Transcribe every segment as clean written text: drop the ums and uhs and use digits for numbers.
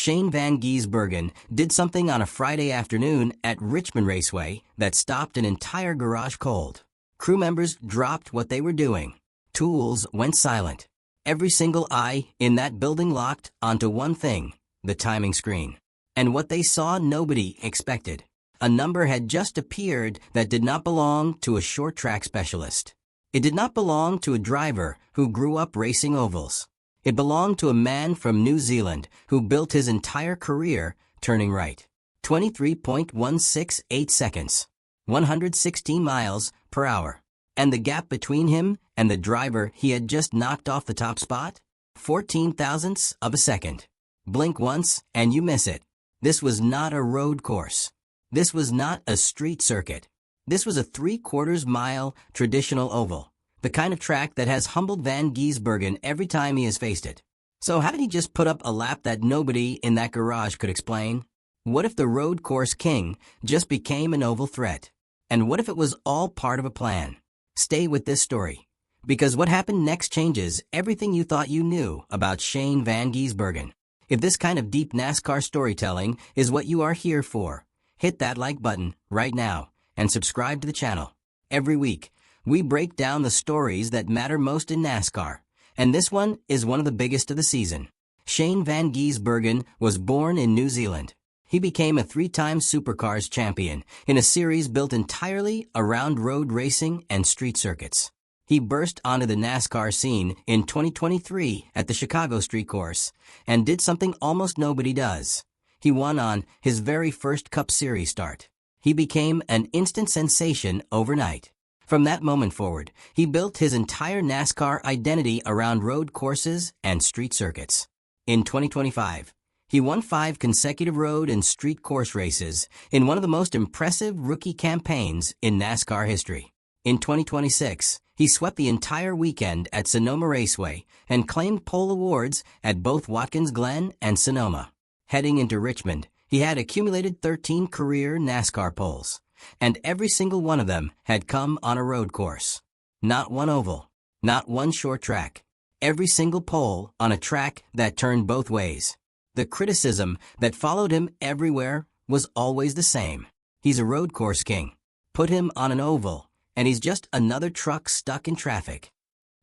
Shane Van Gisbergen did something on a Friday afternoon at Richmond Raceway that stopped an entire garage cold. Crew members dropped what they were doing. Tools went silent. Every single eye in that building locked onto one thing, the timing screen. And what they saw nobody expected. A number had just appeared that did not belong to a short track specialist. It did not belong to a driver who grew up racing ovals. It belonged to a man from New Zealand who built his entire career turning right. 23.168 seconds. 116 miles per hour. And the gap between him and the driver he had just knocked off the top spot? 14 thousandths of a second. Blink once and you miss it. This was not a road course. This was not a street circuit. This was a 3/4 mile traditional oval. The kind of track that has humbled Van Gisbergen every time he has faced it. So how did he just put up a lap that nobody in that garage could explain? What if the road course king just became an oval threat? And what if it was all part of a plan? Stay with this story, because what happened next changes everything you thought you knew about Shane Van Gisbergen. If this kind of deep NASCAR storytelling is what you are here for, hit that like button right now and subscribe to the channel. Every week, we break down the stories that matter most in NASCAR, and this one is one of the biggest of the season. Shane Van Gisbergen was born in New Zealand. He became a 3-time Supercars champion in a series built entirely around road racing and street circuits. He burst onto the NASCAR scene in 2023 at the Chicago Street Course and did something almost nobody does. He won on his very first Cup Series start. He became an instant sensation overnight. From that moment forward, he built his entire NASCAR identity around road courses and street circuits. In 2025, he won 5 consecutive road and street course races in one of the most impressive rookie campaigns in NASCAR history. In 2026, he swept the entire weekend at Sonoma Raceway and claimed pole awards at both Watkins Glen and Sonoma. Heading into Richmond, he had accumulated 13 career NASCAR poles, and every single one of them had come on a road course. Not one oval, not one short track. Every single pole on a track that turned both ways. The criticism that followed him everywhere was always the same. He's a road course king. Put him on an oval, and he's just another truck stuck in traffic.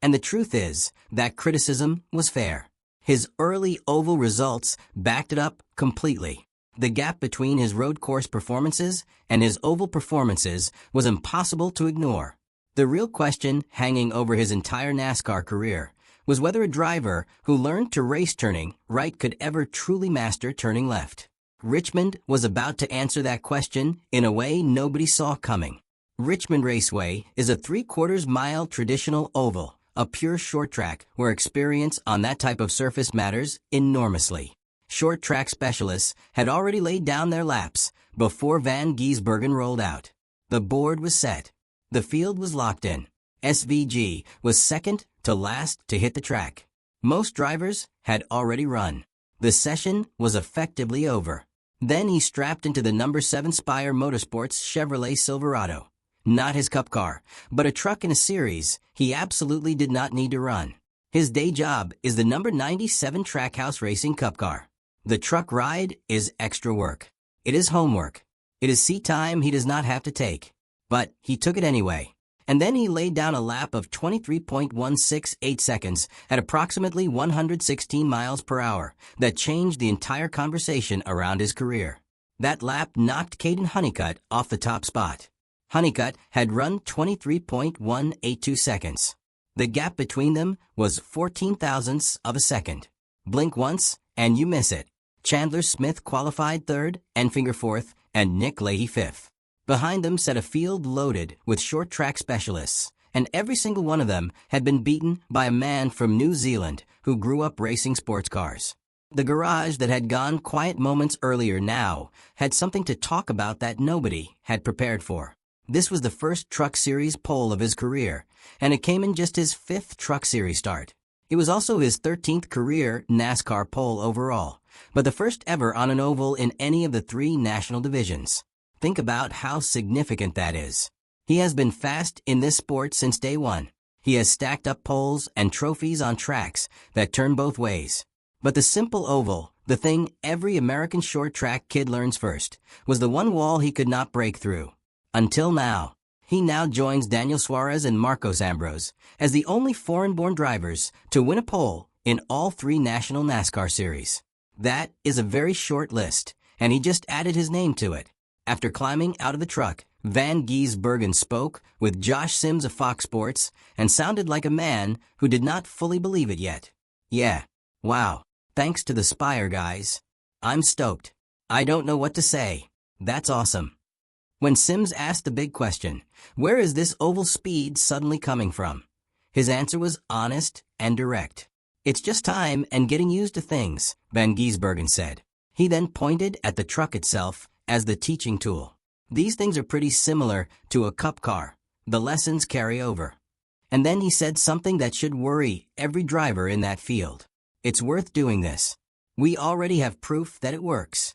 And the truth is, that criticism was fair. His early oval results backed it up completely. The gap between his road course performances and his oval performances was impossible to ignore. The real question hanging over his entire NASCAR career was whether a driver who learned to race turning right could ever truly master turning left. Richmond was about to answer that question in a way nobody saw coming. Richmond Raceway is a 3/4 mile traditional oval, a pure short track where experience on that type of surface matters enormously. Short track specialists had already laid down their laps before Van Gisbergen rolled out. The board was set. The field was locked in. SVG was second to last to hit the track. Most drivers had already run. The session was effectively over. Then he strapped into the number 7 Spire Motorsports Chevrolet Silverado. Not his cup car, but a truck in a series he absolutely did not need to run. His day job is the number 97 Trackhouse Racing Cup car. The truck ride is extra work. It is homework. It is seat time he does not have to take. But he took it anyway. And then he laid down a lap of 23.168 seconds at approximately 116 miles per hour that changed the entire conversation around his career. That lap knocked Caden Honeycutt off the top spot. Honeycutt had run 23.182 seconds. The gap between them was 14 thousandths of a second. Blink once and you miss it. Chandler Smith qualified 3rd, Enfinger 4th, and Nick Leahy 5th. Behind them sat a field loaded with short track specialists, and every single one of them had been beaten by a man from New Zealand who grew up racing sports cars. The garage that had gone quiet moments earlier now had something to talk about that nobody had prepared for. This was the first Truck Series pole of his career, and it came in just his 5th Truck Series start. It was also his 13th career NASCAR pole overall, but the first ever on an oval in any of the 3 national divisions. Think about how significant that is. He has been fast in this sport since day one. He has stacked up poles and trophies on tracks that turn both ways. But the simple oval The thing every American short track kid learns first was the one wall he could not break through. Until now. He now joins Daniel Suarez and Marcos Ambrose as the only foreign-born drivers to win a pole in all 3 national NASCAR series. That is a very short list, and he just added his name to it. After climbing out of the truck, Van Gisbergen spoke with Josh Sims of Fox Sports and sounded like a man who did not fully believe it yet. Yeah. Wow. Thanks to the Spire guys. I'm stoked. I don't know what to say. That's awesome. When Sims asked the big question, where is this oval speed suddenly coming from? His answer was honest and direct. It's just time and getting used to things, Van Gisbergen said. He then pointed at the truck itself as the teaching tool. These things are pretty similar to a cup car. The lessons carry over. And then he said something that should worry every driver in that field. It's worth doing this. We already have proof that it works.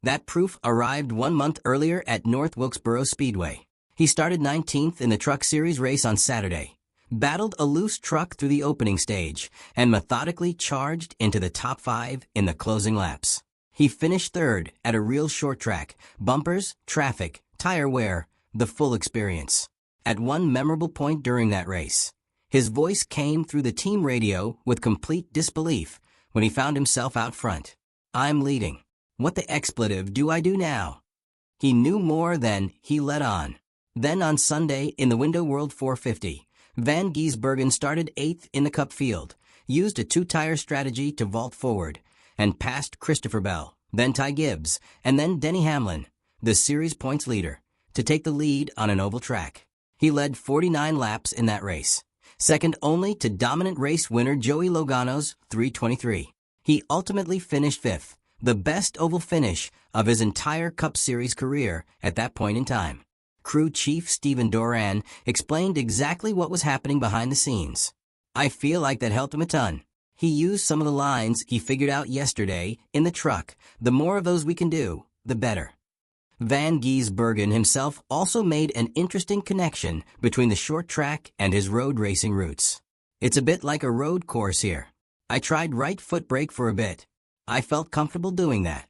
That proof arrived 1 month earlier at North Wilkesboro Speedway. He started 19th in the Truck Series race on Saturday, battled a loose truck through the opening stage, and methodically charged into the top 5 in the closing laps. He finished 3rd at a real short track, bumpers, traffic, tire wear, the full experience. At one memorable point during that race, his voice came through the team radio with complete disbelief when he found himself out front. I'm leading. What the expletive do I do now? He knew more than he let on. Then on Sunday in the Window World 450, Van Gisbergen started 8th in the Cup field, used a 2-tire strategy to vault forward, and passed Christopher Bell, then Ty Gibbs, and then Denny Hamlin, the series points leader, to take the lead on an oval track. He led 49 laps in that race, second only to dominant race winner Joey Logano's 3:23. He ultimately finished 5th, the best oval finish of his entire Cup Series career at that point in time. Crew chief Stephen Doran explained exactly what was happening behind the scenes. I feel like that helped him a ton. He used some of the lines he figured out yesterday in the truck. The more of those we can do, the better. Van Gisbergen himself also made an interesting connection between the short track and his road racing roots. It's a bit like a road course here. I tried right foot brake for a bit. I felt comfortable doing that.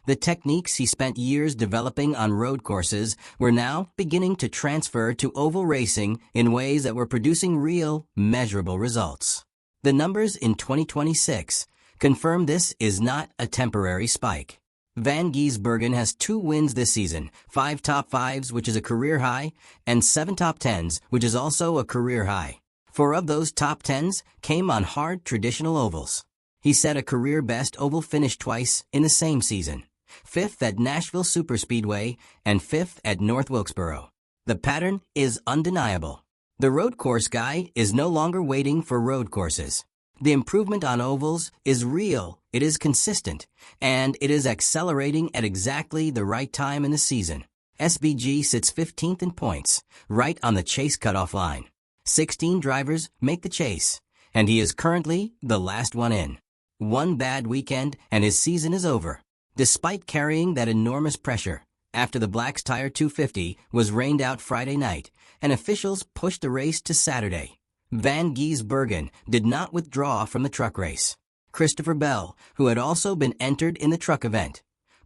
The techniques he spent years developing on road courses were now beginning to transfer to oval racing in ways that were producing real, measurable results. The numbers in 2026 confirm this is not a temporary spike. Van Gisbergen has 2 wins this season, 5 top 5s, which is a career high, and 7 top 10s, which is also a career high. 4 of those top 10s came on hard traditional ovals. He set a career best oval finish twice in the same season, 5th at Nashville Superspeedway and 5th at North Wilkesboro. The pattern is undeniable. The road course guy is no longer waiting for road courses. The improvement on ovals is real, it is consistent, and it is accelerating at exactly the right time in the season. SVG sits 15th in points, right on the chase cutoff line. 16 drivers make the chase, and he is currently the last one in. One bad weekend and his season is over. Despite carrying that enormous pressure, after the Black's Tire 250 was rained out Friday night, and officials pushed the race to Saturday, Van Gisbergen did not withdraw from the truck race. Christopher Bell, who had also been entered in the truck event,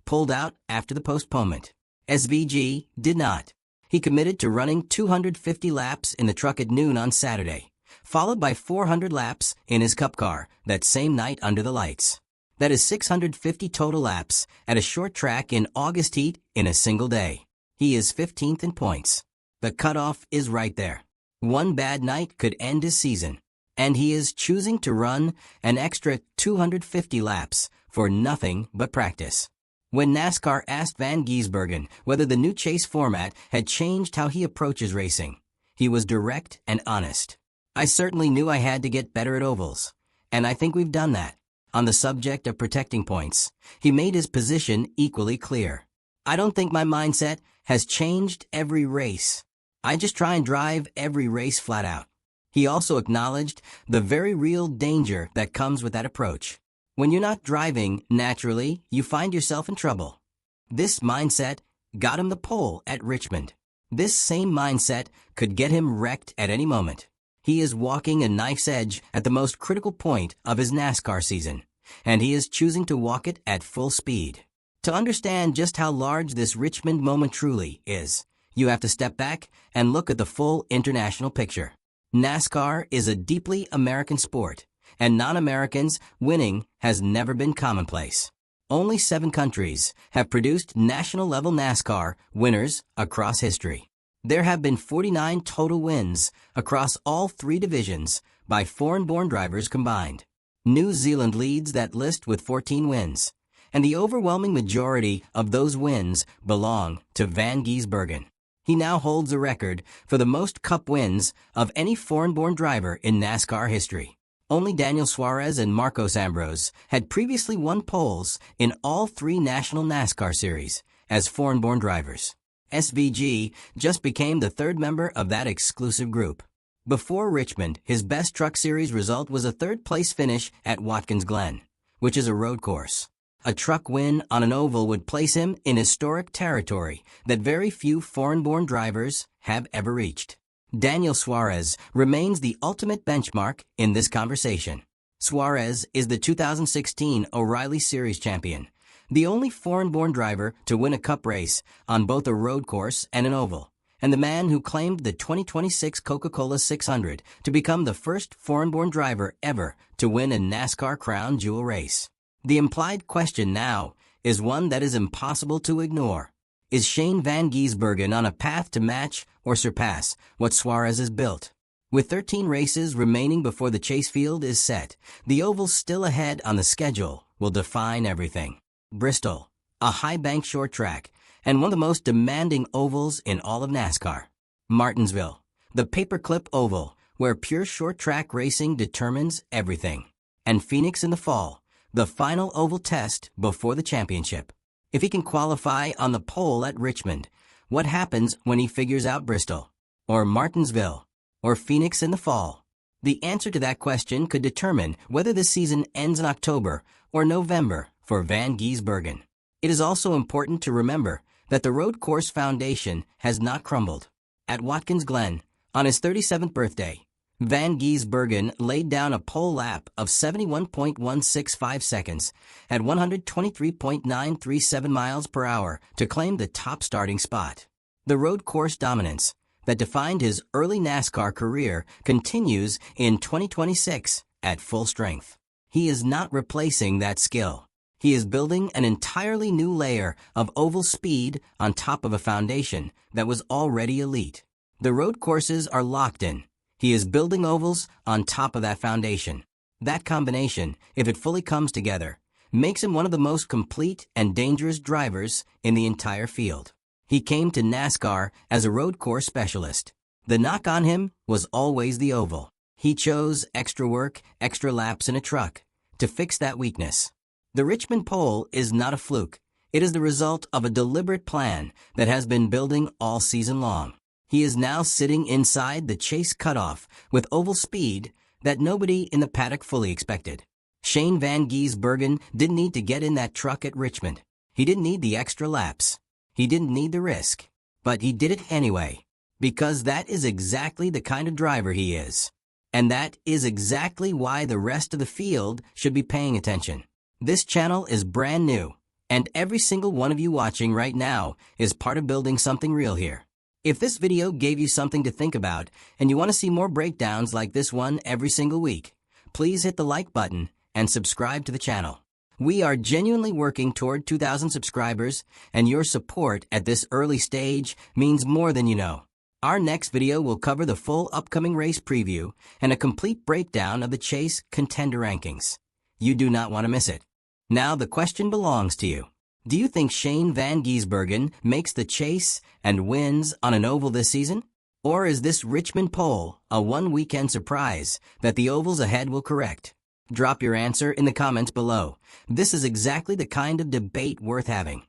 pulled out after the postponement. SVG did not. He committed to running 250 laps in the truck at noon on Saturday, followed by 400 laps in his cup car that same night under the lights. That is 650 total laps at a short track in August heat in a single day. He is 15th in points. The cutoff is right there. One bad night could end his season, and he is choosing to run an extra 250 laps for nothing but practice. When NASCAR asked Van Gisbergen whether the new chase format had changed how he approaches racing, he was direct and honest. I certainly knew I had to get better at ovals, and I think we've done that. On the subject of protecting points, he made his position equally clear. I don't think my mindset has changed every race. I just try and drive every race flat out. He also acknowledged the very real danger that comes with that approach. When you're not driving naturally, you find yourself in trouble. This mindset got him the pole at Richmond. This same mindset could get him wrecked at any moment. He is walking a knife's edge at the most critical point of his NASCAR season, and he is choosing to walk it at full speed. To understand just how large this Richmond moment truly is, you have to step back and look at the full international picture. NASCAR is a deeply American sport, and non-Americans winning has never been commonplace. Only 7 countries have produced national-level NASCAR winners across history. There have been 49 total wins across all 3 divisions by foreign-born drivers combined. New Zealand leads that list with 14 wins, and the overwhelming majority of those wins belong to Van Gisbergen. He now holds a record for the most Cup wins of any foreign-born driver in NASCAR history. Only Daniel Suarez and Marcos Ambrose had previously won poles in all 3 national NASCAR series as foreign-born drivers. SVG just became the 3rd member of that exclusive group. Before Richmond, his best Truck Series result was a 3rd-place finish at Watkins Glen, which is a road course. A truck win on an oval would place him in historic territory that very few foreign-born drivers have ever reached. Daniel Suarez remains the ultimate benchmark in this conversation. Suarez is the 2016 O'Reilly Series champion, the only foreign-born driver to win a Cup race on both a road course and an oval, and the man who claimed the 2026 Coca-Cola 600 to become the first foreign-born driver ever to win a NASCAR Crown Jewel race. The implied question now is one that is impossible to ignore. Is Shane Van Gisbergen on a path to match or surpass what Suarez has built? With 13 races remaining before the chase field is set, the oval still ahead on the schedule will define everything. Bristol, a high-bank short track, and one of the most demanding ovals in all of NASCAR. Martinsville, the paperclip oval, where pure short-track racing determines everything. And Phoenix in the fall, the final oval test before the championship. If he can qualify on the pole at Richmond, what happens when he figures out Bristol, or Martinsville, or Phoenix in the fall? The answer to that question could determine whether this season ends in October or November for Van Gisbergen. It is also important to remember that the road course foundation has not crumbled. At Watkins Glen, on his 37th birthday, Van Gisbergen laid down a pole lap of 71.165 seconds at 123.937 miles per hour to claim the top starting spot. The road course dominance that defined his early NASCAR career continues in 2026 at full strength. He is not replacing that skill. He is building an entirely new layer of oval speed on top of a foundation that was already elite. The road courses are locked in. He is building ovals on top of that foundation. That combination, if it fully comes together, makes him one of the most complete and dangerous drivers in the entire field. He came to NASCAR as a road course specialist. The knock on him was always the oval. He chose extra work, extra laps in a truck to fix that weakness. The Richmond pole is not a fluke. It is the result of a deliberate plan that has been building all season long. He is now sitting inside the chase cutoff with oval speed that nobody in the paddock fully expected. Shane Van Gisbergen didn't need to get in that truck at Richmond. He didn't need the extra laps. He didn't need the risk. But he did it anyway, because that is exactly the kind of driver he is. And that is exactly why the rest of the field should be paying attention. This channel is brand new, and every single one of you watching right now is part of building something real here. If this video gave you something to think about and you want to see more breakdowns like this one every single week, please hit the like button and subscribe to the channel. We are genuinely working toward 2,000 subscribers, and your support at this early stage means more than you know. Our next video will cover the full upcoming race preview and a complete breakdown of the Chase contender rankings. You do not want to miss it. Now the question belongs to you. Do you think Shane Van Gisbergen makes the chase and wins on an oval this season? Or is this Richmond pole a one-weekend surprise that the ovals ahead will correct? Drop your answer in the comments below. This is exactly the kind of debate worth having.